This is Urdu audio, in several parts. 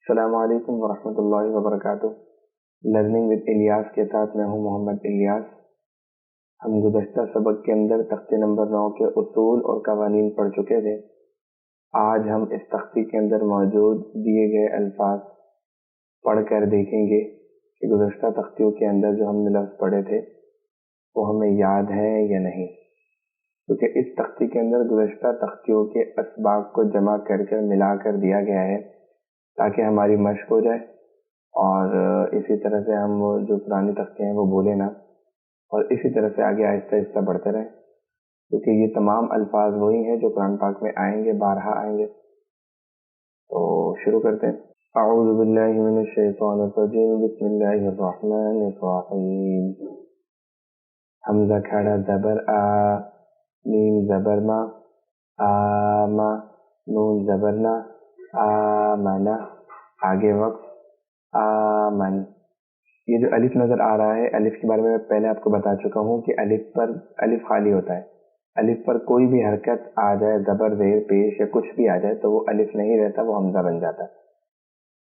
السلام علیکم ورحمۃ اللہ وبرکاتہ۔ لرننگ ود الیاس کے ساتھ میں ہوں محمد الیاس۔ ہم گزشتہ سبق کے اندر تختی نمبر 9 کے اصول اور قوانین پڑھ چکے تھے۔ آج ہم اس تختی کے اندر موجود دیے گئے الفاظ پڑھ کر دیکھیں گے کہ گزشتہ تختیوں کے اندر جو ہم نے لفظ پڑھے تھے وہ ہمیں یاد ہے یا نہیں، کیونکہ اس تختی کے اندر گزشتہ تختیوں کے اسباق کو جمع کر ملا کر دیا گیا ہے تاکہ ہماری مشق ہو جائے اور اسی طرح سے ہم وہ جو پرانی تختیاں ہیں وہ بھولیں نہ، اور اسی طرح سے آگے آہستہ آہستہ بڑھتے رہیں، کیونکہ یہ تمام الفاظ وہی ہیں جو قرآن پاک میں آئیں گے، بارہا آئیں گے۔ تو شروع کرتے ہیں۔ اعوذ باللہ من الشیطان الرجیم، بسم اللہ الرحمن الرحیم۔ حمزہ کھڑا زبر آ، میم زبر ما، آما، نون زبر نا، آمنا، آگے وقت آمن۔ یہ جو الف نظر آ رہا ہے، الف کے بارے میں پہلے آپ کو بتا چکا ہوں کہ الف خالی ہوتا ہے۔ الف پر کوئی بھی حرکت آ جائے، زبر زیر پیش یا کچھ بھی آ جائے تو وہ الف نہیں رہتا، وہ حمزہ بن جاتا ہے۔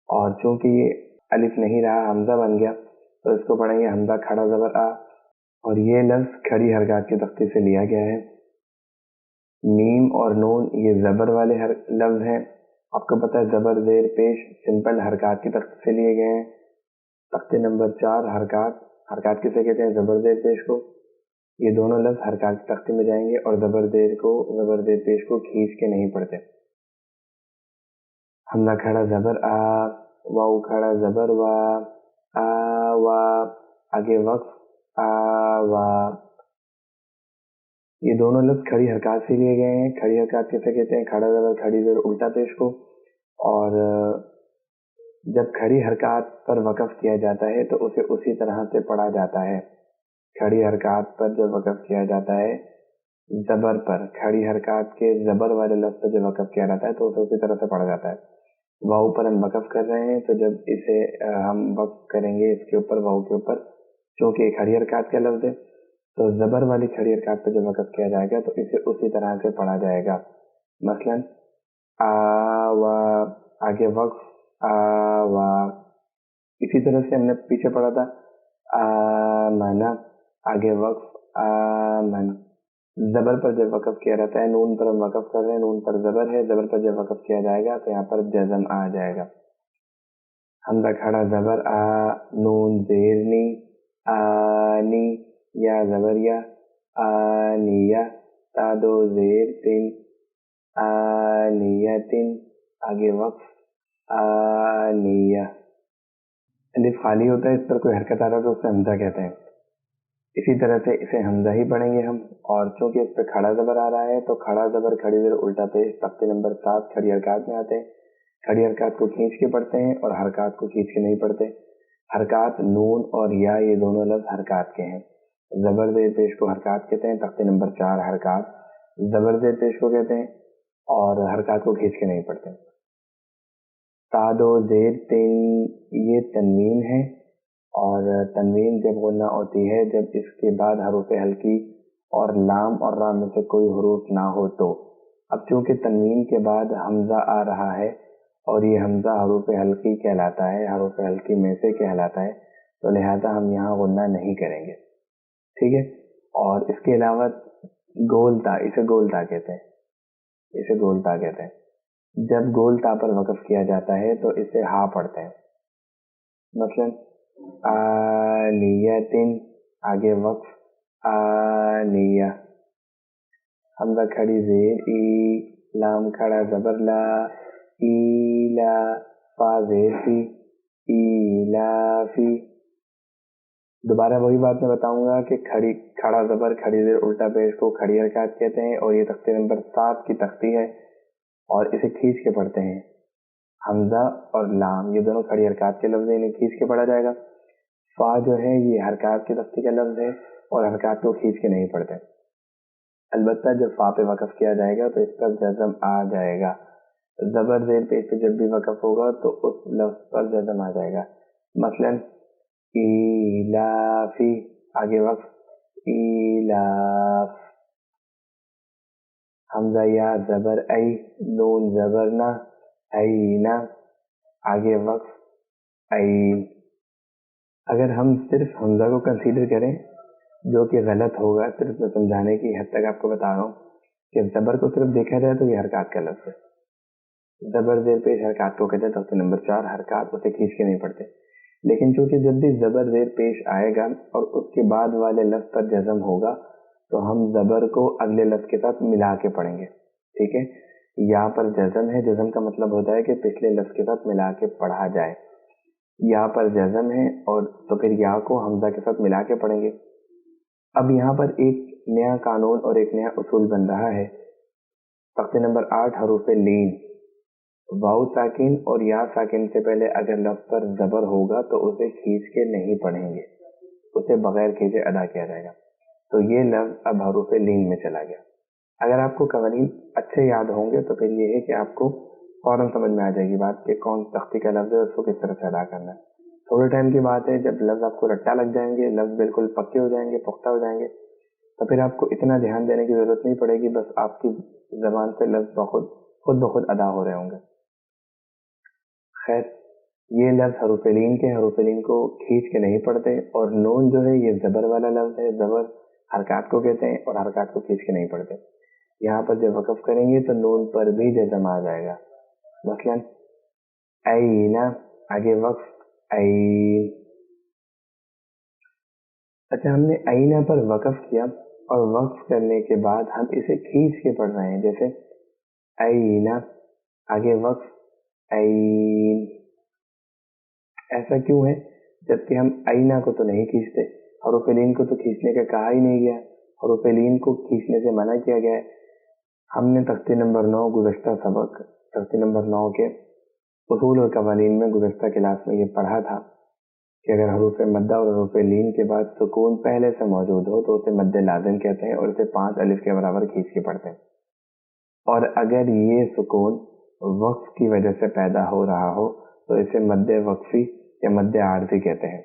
اور چونکہ یہ الف نہیں رہا، حمزہ بن گیا، تو اس کو پڑھیں گے حمزہ کھڑا زبر آ، اور یہ لفظ کھڑی حرکات کی تختی سے لیا گیا ہے۔ میم اور نون یہ زبر والے لفظ ہیں، آپ کو پتہ ہے زبر زیر پیش سمپل حرکات کی تختی سے لیے گئے ہیں۔ تختی نمبر 4 حرکات کسے کہتے ہیں؟ زبر زیر پیش کو۔ یہ دونوں لفظ حرکات کی تختی میں جائیں گے اور زبر زیر پیش کو کھینچ کے نہیں پڑھتے۔ حمزہ کھڑا زبر آ، واو کھڑا زبر وا، آ وا، آگے وقف آ وا۔ یہ دونوں لفظ کھڑی حرکات سے لیے گئے ہیں۔ کھڑی حرکات کسے کہتے ہیں؟ کھڑا زبر کھڑی زیر الٹا پیش کو، اور جب کھڑی حرکات پر وقف کیا جاتا ہے تو اسے اسی طرح سے پڑھا جاتا ہے۔ کھڑی حرکات پر جب وقف کیا جاتا ہے، زبر پر، کھڑی حرکات کے زبر والے لفظ پر جب وقف کیا جاتا ہے تو اسے اسی طرح سے پڑھا جاتا ہے۔ واؤ پر ہم وقف کر رہے ہیں، تو جب اسے ہم وقف کریں گے اس کے اوپر، واؤ کے اوپر، چونکہ یہ کھڑی حرکات کا لفظ ہے تو زبر والی کھڑی حرکات پر جب وقف کیا جائے گا تو اسے اسی طرح سے پڑھا جائے گا۔ مثلا آ وا، آگے وقف آوا۔ اسی طرح سے ہم نے پیچھے پڑھا تھا آمنا، آگے وقف آمن۔ زبر پر جب وقف کیا جاتا ہے، نون پر ہم وقف کر رہے ہیں، نون پر زبر ہے، زبر پر جب وقف کیا جائے گا تو یہاں پر جزم آ جائے گا۔ حمزہ کھڑا زبر آ، نون زیر نی، آنی، یا زبر یا، آنیہ، تا دو زیر تین، آنیتن، آگے وقف آنیہ۔ الف خالی ہوتا ہے، اس پر کوئی حرکت آ رہا ہے تو اسے حمزہ کہتے ہیں۔ اسی طرح سے اسے حمزہ ہی پڑھیں گے ہم، اور چونکہ اس پہ کھڑا زبر آ رہا ہے تو کھڑا زبر کھڑی زیر الٹا پیش تختی نمبر 7 کھڑی حرکات میں آتے ہیں۔ کھڑی حرکات کو کھینچ کے پڑھتے ہیں اور حرکات کو کھینچ کے نہیں پڑھتے۔ حرکات نون اور یا یہ دونوں لفظ حرکات کے ہیں۔ زبر زیر پیش کو حرکات کہتے ہیں، تختی نمبر 4 حرکات زبر زیر پیش کو کہتے ہیں اور حرکات کو کھینچ کے نہیں پڑھتے۔ تا دو زیر تین یہ تنوین ہے، اور تنوین جب غنہ ہوتی ہے جب اس کے بعد حروف ہلکی اور لام اور را میں سے کوئی حروف نہ ہو تو۔ اب چونکہ تنوین کے بعد حمزہ آ رہا ہے اور یہ حمزہ حروف ہلکی کہلاتا ہے، حروف ہلکی میں سے کہلاتا ہے، تو لہذا ہم یہاں غنہ نہیں کریں گے، ٹھیک ہے۔ اور اس کے علاوہ گولتا، اسے گولتا کہتے ہیں، اسے گولتا کہتے ہیں۔ جب گول تا پر وقف کیا جاتا ہے تو اسے ہا پڑھتے ہیں۔ مثلا آنیتن، آگے وقف آنیہ۔ حمزہ کھڑی زیر ای، لام کھڑا زبر لا، ایلا، فا زیر فی، ایلافی۔ دوبارہ وہی بات میں بتاؤں گا کہ کھڑا زبر کھڑی زیر الٹا پیش کو کھڑی حرکات کہتے ہیں، اور یہ تختی نمبر 7 کی تختی ہے اور اسے کھینچ کے پڑھتے ہیں۔ حمزہ اور لام یہ دونوں کھڑی حرکات کے لفظ ہیں، انہیں کھینچ کے پڑھا جائے گا۔ فا جو ہے یہ حرکات کی تختی کا لفظ ہے اور حرکات کو کھینچ کے نہیں پڑھتے۔ البتہ جب فا پہ وقف کیا جائے گا تو اس پر جزم آ جائے گا۔ زبر زیر پیش پہ جب بھی وقف ہوگا تو اس لفظ پر جزم آ جائے گا۔ مثلا ایلافی، آگے وقف ایلاف۔ حمزہ یا زبر ای، نون زبر نہ، اینا، آگے وقف عین. اگر ہم صرف حمزہ کو کنسیڈر کریں جو کہ غلط ہوگا، صرف میں سمجھانے کی حد تک آپ کو بتا رہا ہوں کہ زبر کو صرف دیکھا جائے تو یہ حرکات کا لفظ ہے. زبر زیر پیش حرکات کو کہتے ہیں. تختے نمبر 4 حرکات اسے کھینچ کے نہیں پڑھتے. لیکن چونکہ جب بھی زبر زیر پیش آئے گا اور اس کے بعد والے لفظ پر جزم ہوگا تو ہم زبر کو اگلے لفظ کے ساتھ ملا کے پڑھیں گے. ٹھیک ہے، یہاں پر جزم ہے. جزم کا مطلب ہوتا ہے کہ پچھلے لفظ کے ساتھ ملا کے پڑھا جائے. یہاں پر جزم ہے اور تو پھر یا کو حمزہ کے ساتھ ملا کے پڑھیں گے. اب یہاں پر ایک نیا قانون اور ایک نیا اصول بن رہا ہے. تختے نمبر 8 حروف لین، واؤ ساکن اور یا ساکن سے پہلے اگر لفظ پر زبر ہوگا تو اسے کھینچ کے نہیں پڑھیں گے، اسے بغیر کھینچے ادا کیا جائے گا. تو یہ لفظ اب حروف لین میں چلا گیا. اگر آپ کو قوانین اچھے یاد ہوں گے تو پھر یہ ہے کہ آپ کو فوراً سمجھ میں آ جائے گی بات کہ کون تختی کا لفظ ہے، اس کو کس طرح سے ادا کرنا ہے. تھوڑے ٹائم کی بات ہے، جب لفظ آپ کو رٹا لگ جائیں گے، لفظ بالکل پکے ہو جائیں گے، پختہ ہو جائیں گے، تو پھر آپ کو اتنا دھیان دینے کی ضرورت نہیں پڑے گی. بس آپ کی زبان سے لفظ خود بخود ادا ہو رہے ہوں گے. خیر، یہ لفظ حروف لین کے حروف لین کو کھینچ کے نہیں پڑھتے. اور نون جو ہے یہ زبر والا لفظ ہے. زبر حرکات کو کہتے ہیں اور حرکات کو کھینچ کے نہیں پڑھتے. یہاں پر جب وقف کریں گے تو نون پر بھی جزم آ جائے گا. مثلاً اینا، آگے وقف عین. اچھا، ہم نے اینا پر وقف کیا اور وقف کرنے کے بعد ہم اسے کھینچ کے پڑھ رہے ہیں. جیسے اینا، آگے وقف عین. ایسا کیوں ہے؟ جبکہ ہم اینا کو تو نہیں کھینچتے، حروف لین کو تو کھینچنے کا کہا ہی نہیں گیا. حروف لین کو کھینچنے سے منع کیا گیا ہے. ہم نے تختے نمبر 9 گزشتہ سبق، تختے نمبر 9 کے اصول اور قوانین میں گزشتہ کلاس میں یہ پڑھا تھا کہ اگر حروف مدہ اور حروف لین کے بعد سکون پہلے سے موجود ہو تو اسے مد لازم کہتے ہیں اور اسے 5 الف کے برابر کھینچ کے پڑھتے ہیں. اور اگر یہ سکون وقف کی وجہ سے پیدا ہو رہا ہو تو اسے مد وقفی یا مد عارضی کہتے ہیں.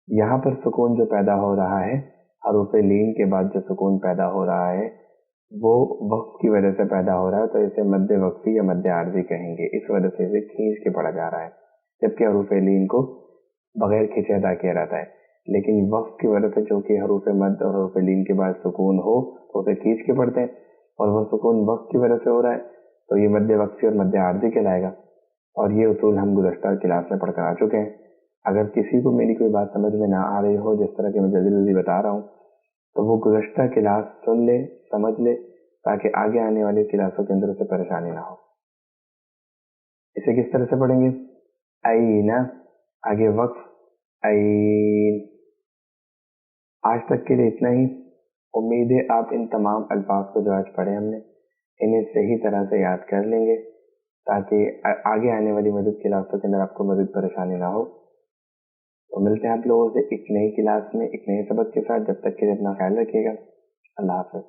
یہاں پر سکون جو پیدا ہو رہا ہے، حروف لین کے بعد جو سکون پیدا ہو رہا ہے وہ وقف کی وجہ سے پیدا ہو رہا ہے تو اسے مد وقفی یا مد عارضی کہیں گے. اس وجہ سے اسے کھینچ کے پڑھا جا رہا ہے، جبکہ حروف لین کو بغیر کھینچے ادا کیا جاتا ہے. لیکن وقف کی وجہ سے چونکہ حروف مد اور حروف لین کے بعد سکون ہو تو اسے کھینچ کے پڑھتے ہیں، اور وہ سکون وقف کی وجہ سے ہو رہا ہے تو یہ مد وقفی اور مد عارضی کہلائے گا. اور یہ اصول ہم گزشتہ کلاس میں پڑھ کر آ چکے ہیں. اگر کسی کو میری کوئی بات سمجھ میں نہ آ رہی ہو جس طرح کہ میں جلدی جلدی بتا رہا ہوں تو وہ گزشتہ کلاس سن لے، سمجھ لے، تاکہ آگے آنے والی کلاسوں کے اندر اسے پریشانی نہ ہو. اسے کس طرح سے پڑھیں گے؟ اینا، آگے وقف عین. آج تک کے لیے اتنا ہی. امید ہے آپ ان تمام الفاظ کو جو آج پڑھے ہم نے انہیں صحیح طرح سے یاد کر لیں گے تاکہ آگے آنے والی مزید کلاسوں کے اندر آپ کو مزید پریشانی نہ ہو. تو ملتے ہیں آپ لوگوں سے ایک نئی کلاس میں ایک نئے سبق کے ساتھ. جب تک کے لیے اپنا خیال رکھیے گا. اللہ حافظ.